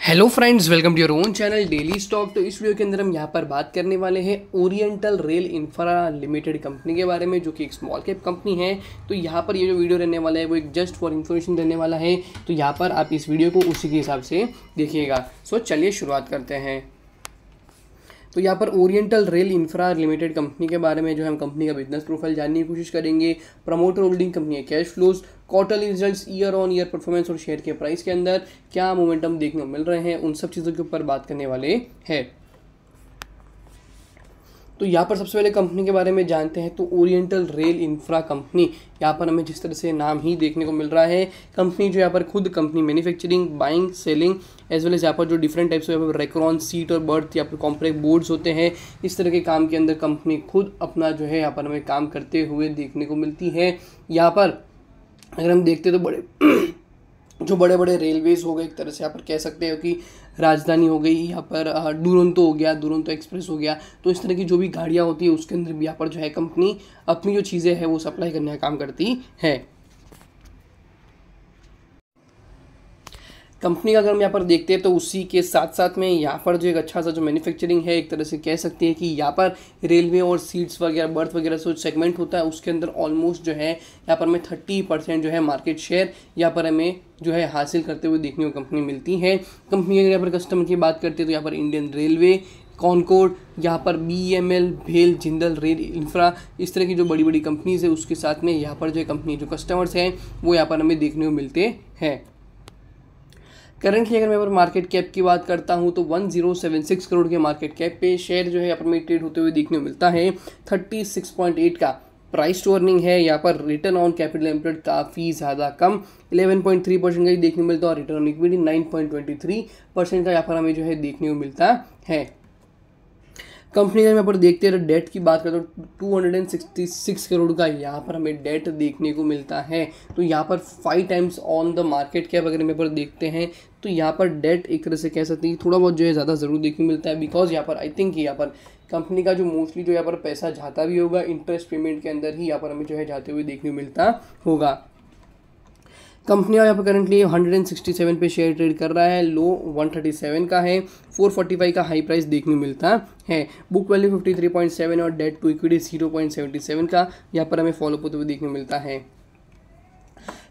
Hello friends, welcome to your own channel daily stock. तो इस video के अंदर हम यहाँ पर बात करने वाले हैं oriental rail infra limited company के बारे में, जो कि एक स्मॉल कैप कंपनी है। तो यहाँ पर ये जो वीडियो रहने वाला है वो एक जस्ट फॉर इन्फॉर्मेशन रहने वाला है। तो यहाँ पर आप इस वीडियो को उसी के हिसाब से देखिएगा। सो चलिए शुरुआत करते हैं। तो यहाँ पर oriental rail infra limited company के बारे में जो हम कंपनी का बिजनेस प्रोफाइल जानने की कोशिश करेंगे, प्रमोटर होल्डिंग, कंपनी के cash flows, quarterly results, year on year performance और शेयर के प्राइस के अंदर क्या मोमेंटम देखने को मिल रहे हैं, उन सब चीज़ों के ऊपर बात करने वाले हैं। तो यहाँ पर सबसे पहले कंपनी के बारे में जानते हैं। तो ओरिएंटल रेल इंफ्रा कंपनी, यहाँ पर हमें जिस तरह से नाम ही देखने को मिल रहा है, कंपनी जो यहाँ पर खुद company manufacturing, buying, selling as well as यहाँ पर जो different types of Recron, seat और बर्थ या फिर कॉम्प्लेक्स बोर्ड्स होते हैं, इस तरह के काम के अंदर कंपनी खुद अपना जो है यहाँ पर हमें काम करते हुए देखने को मिलती है। यहाँ पर अगर हम देखते तो जो बड़े बड़े रेलवेज हो गए, एक तरह से यहाँ पर कह सकते हो कि राजधानी हो गई, यहाँ पर दुरंतो हो गया, दुरंतो एक्सप्रेस हो गया। तो इस तरह की जो भी गाड़ियाँ होती है उसके अंदर भी यहाँ पर जो है कंपनी अपनी जो चीज़ें हैं वो सप्लाई करने का काम करती है। कंपनी का अगर हम यहाँ पर देखते हैं तो उसी के साथ साथ में यहाँ पर जो एक अच्छा सा जो मैन्युफैक्चरिंग है, एक तरह से कह सकते हैं कि यहाँ पर रेलवे और सीट्स वगैरह, बर्थ वगैरह जो सेगमेंट होता है उसके अंदर ऑलमोस्ट जो है यहाँ पर हमें 30% जो है मार्केट शेयर यहाँ पर हमें जो है हासिल करते हुए देखने को कंपनी मिलती है। कंपनी अगर यहाँ पर कस्टमर की बात करते हैं तो यहाँ पर इंडियन रेलवे, कॉनकोर्ड, यहाँ पर BEML, भेल, जिंदल रेल इंफ्रा, इस तरह की जो बड़ी बड़ी कंपनीज है उसके साथ में यहाँ पर जो है कंपनी जो कस्टमर्स हैं वो यहाँ पर हमें देखने को मिलते हैं। करंटली अगर मैं यहाँ पर मार्केट कैप की बात करता हूँ तो 1076 करोड़ के मार्केट कैप पे शेयर जो है यहाँ पर में ट्रेड होते हुए देखने को मिलता है। 36.8 का प्राइस टू अर्निंग है। यहाँ पर रिटर्न ऑन कैपिटल एम्प्लॉयड काफ़ी ज़्यादा कम 11.3% का ही देखने को मिलता है और रिटर्न ऑन इक्विटी 9.23% का यहाँ पर हमें जो है देखने को मिलता है। कंपनी का यहाँ पर देखते हैं डेट की बात करें तो 266 करोड़ का यहाँ पर हमें डेट देखने को मिलता है। तो यहाँ पर 5 times on the market cap अगर हम यहाँ पर देखते हैं तो यहाँ पर डेट एक तरह से कह सकते हैं कि थोड़ा बहुत जो है ज़्यादा ज़रूर देखने को मिलता है। बिकॉज यहाँ पर आई थिंक यहाँ पर कंपनी का जो मोस्टली जो यहाँ पर पैसा जाता भी होगा इंटरेस्ट पेमेंट के अंदर ही यहाँ पर हमें जो है जाते हुए देखने को मिलता होगा। कंपनी यहाँ पर करंटली 167 पे शेयर ट्रेड कर रहा है, लो 137 का है, 445 का हाई प्राइस देखने को मिलता है। बुक वैल्यू 53.7 और डेट टू इक्विटी 0.77 का यहाँ पर हमें फॉलो होते हुए देखने को मिलता है।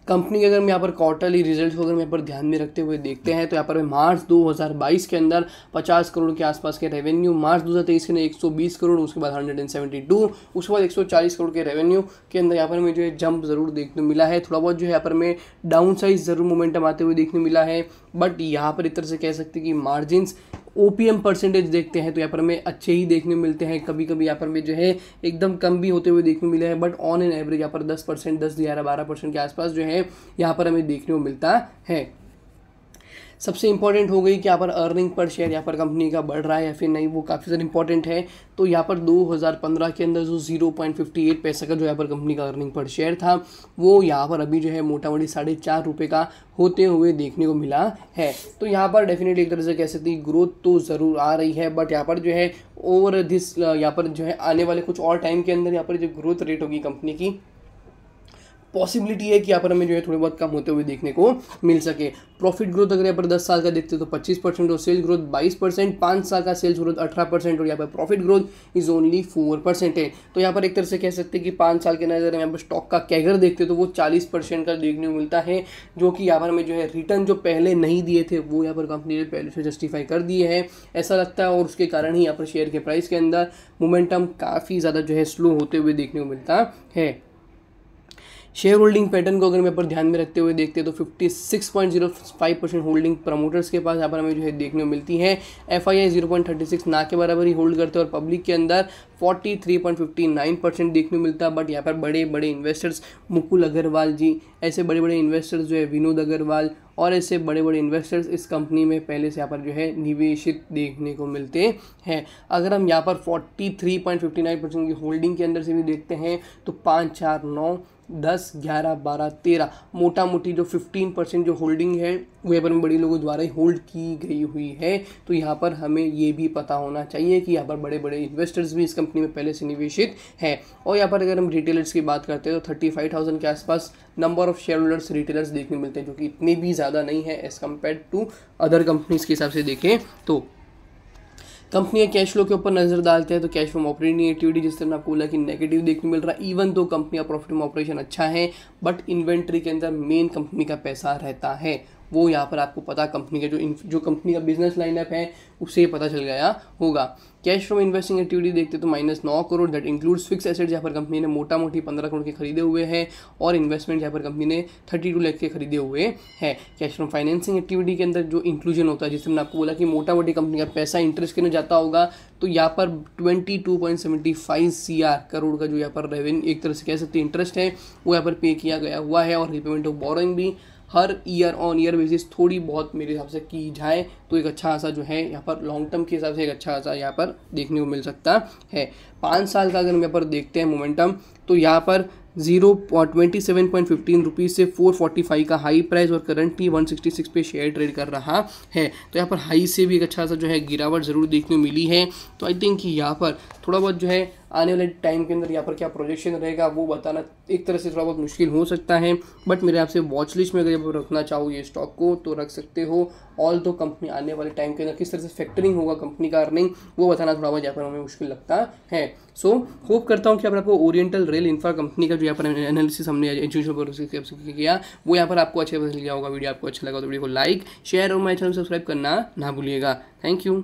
कंपनी के अगर हम यहाँ पर क्वार्टरली रिजल्ट्स को अगर यहाँ पर ध्यान में रखते हुए देखते हैं तो यहाँ पर मार्च 2022 के अंदर 50 करोड़ के आसपास के रेवेन्यू, मार्च 2023 के अंदर 120 करोड़, उसके बाद 172, उसके बाद 140 करोड़ के रेवेन्यू के अंदर यहाँ पर हमें जो है जंप जरूर देखने को मिला है। थोड़ा बहुत जो है यहाँ पर हमें डाउन साइज जरूर मोमेंटम आते हुए देखने को मिला है। बट यहाँ पर एक तरह से कह सकते हैं कि मार्जिन्स, OPM परसेंटेज देखते हैं तो यहाँ पर हमें अच्छे ही देखने मिलते हैं। कभी कभी यहाँ पर हमें जो है एकदम कम भी होते हुए देखने मिले हैं, बट ऑन एन एवरेज यहाँ पर 10%, 10, 11, 12% के आसपास जो है यहाँ पर हमें देखने को मिलता है। सबसे इंपॉर्टेंट हो गई कि यहाँ पर अर्निंग पर शेयर यहाँ पर कंपनी का बढ़ रहा है या फिर नहीं, वो काफ़ी ज़्यादा इंपॉर्टेंट है। तो यहाँ पर 2015 के अंदर जो 0.58 पैसे का जो यहाँ पर कंपनी का अर्निंग पर शेयर था वो यहाँ पर अभी जो है मोटा मोटी 4.5 रुपये का होते हुए देखने को मिला है। तो यहाँ पर डेफिनेटली एक तरह से कह सकते हैं ग्रोथ तो ज़रूर आ रही है, बट यहाँ पर जो है ओवर दिस यहाँ पर जो है आने वाले कुछ और टाइम के अंदर यहाँ पर जो ग्रोथ रेट होगी कंपनी की, पॉसिबिलिटी है कि यहाँ पर हमें जो है थोड़े बहुत कम होते हुए देखने को मिल सके। प्रॉफिट ग्रोथ अगर यहाँ पर 10 साल का देखते तो 25% और सेल ग्रोथ 22%, 5 साल का सेल्स ग्रोथ 18% और यहाँ पर प्रॉफिट ग्रोथ इज ओनली 4% है। तो यहाँ पर एक तरह से कह सकते हैं कि 5 साल के नजर यहाँ पर स्टॉक का कैगर देखते तो वो 40% का देखने को मिलता है, जो कि यहाँ पर हमें जो है रिटर्न जो पहले नहीं दिए थे वो यहाँ पर कंपनी ने पहले से जस्टिफाई कर दिए हैं ऐसा लगता है, और उसके कारण ही यहाँ पर शेयर के प्राइस के अंदर मोमेंटम काफ़ी ज़्यादा जो है स्लो होते हुए देखने को मिलता है। शेयर होल्डिंग पैटर्न को अगर मैं पर ध्यान में रखते हुए देखते हैं तो 56.05% होल्डिंग प्रमोटर्स के पास यहाँ पर हमें जो है देखने को मिलती है। FII 0.36 ना के बराबर ही होल्ड करते हैं और पब्लिक के अंदर 43.59% देखने को मिलता है। बट यहाँ पर बड़े बड़े इन्वेस्टर्स, मुकुल अग्रवाल जी, ऐसे बड़े बड़े इन्वेस्टर्स जो है विनोद अग्रवाल और ऐसे बड़े बड़े इन्वेस्टर्स इस कंपनी में पहले से यहाँ पर जो है निवेशित देखने को मिलते हैं। अगर हम यहाँ पर 43.59% की होल्डिंग के अंदर से भी देखते हैं तो 5, 4, 9, 10, 11, 12, 13 मोटा मोटी जो 15% जो होल्डिंग है वो यहाँ पर बड़ी लोगों द्वारा ही होल्ड की गई हुई है। तो यहाँ पर हमें ये भी पता होना चाहिए कि यहाँ पर बड़े बड़े इन्वेस्टर्स भी इस कंपनी में पहले से निवेशित हैं। और यहाँ पर अगर हम रिटेलर्स की बात करते हैं तो 35,000 के आसपास number of share holders retailers देखने मिलते हैं, जो कि इतने भी ज़्यादा नहीं है as compare to other companies के हिसाब से देखें तो। कंपनी के कैश फ्लो के ऊपर नजर डालते हैं तो कैश फ्रॉम ऑपरेटिंग एक्टिविटी जिस तरह आपको बोला कि नेगेटिव देखने मिल रहा है, इवन तो कंपनी का प्रॉफिट फ्रॉम ऑपरेशन अच्छा है, बट इन्वेंट्री के अंदर मेन कंपनी का पैसा रहता है। वो यहाँ पर आपको पता कंपनी के जो कंपनी का बिजनेस लाइनअप है उससे पता चल गया होगा। कैश फ्रॉम इन्वेस्टिंग एक्टिविटी देखते तो -9 crore, that includes fix assets यहाँ पर कंपनी ने मोटा मोटी 15 करोड़ के खरीदे हुए हैं, और इन्वेस्टमेंट यहाँ पर कंपनी ने 32 लाख के खरीदे हुए हैं। कैश फ्रॉम फाइनेंसिंग एक्टिविटी के अंदर जो इंक्लूजन होता है, जिससे मैंने आपको बोला कि मोटा मोटी कंपनी का पैसा इंटरेस्ट करने जाता होगा, तो यहाँ पर 22.75 करोड़ का जो यहाँ पर रेवेन्यू एक तरह से कह सकते हैं इंटरेस्ट है वो यहाँ पर पे किया गया हुआ है। और रिपेमेंट ऑफ बोरोइंग भी हर ईयर ऑन ईयर बेसिस थोड़ी बहुत मेरे हिसाब से की जाए तो एक अच्छा खासा जो है यहाँ पर लॉन्ग टर्म के हिसाब से एक अच्छा खासा यहाँ पर देखने को मिल सकता है। 5 साल का अगर हम यहाँ पर देखते हैं मोमेंटम, तो यहाँ पर 27.15 रुपीज़ से 445 का हाई प्राइस और करंटली 166 पे शेयर ट्रेड कर रहा है। तो यहाँ पर हाई से भी एक अच्छा सा जो है गिरावट ज़रूर देखने को मिली है। तो आई थिंक कि यहाँ पर थोड़ा बहुत जो है आने वाले टाइम के अंदर यहाँ पर क्या प्रोजेक्शन रहेगा वो बताना एक तरह से थोड़ा बहुत मुश्किल हो सकता है, बट मेरे आपसे वॉच लिस्ट में अगर आप रखना चाहो ये स्टॉक को तो रख सकते हो। ऑल तो कंपनी आने वाले टाइम के अंदर किस तरह से फैक्टरिंग होगा कंपनी का अर्निंग वो बताना थोड़ा बहुत यहाँ पर हमें मुश्किल लगता है। सो होप करता हूँ कि आपको ओरिएंटल रेल इंफ्रा कंपनी का जो यहाँ पर एनालिसिस हमने एजुकेशन किया वो यहाँ पर आपको अच्छे से गया होगा। वीडियो आपको अच्छा लगा तो वीडियो को लाइक शेयर और हमारे चैनल सब्सक्राइब करना ना भूलिएगा। Thank you.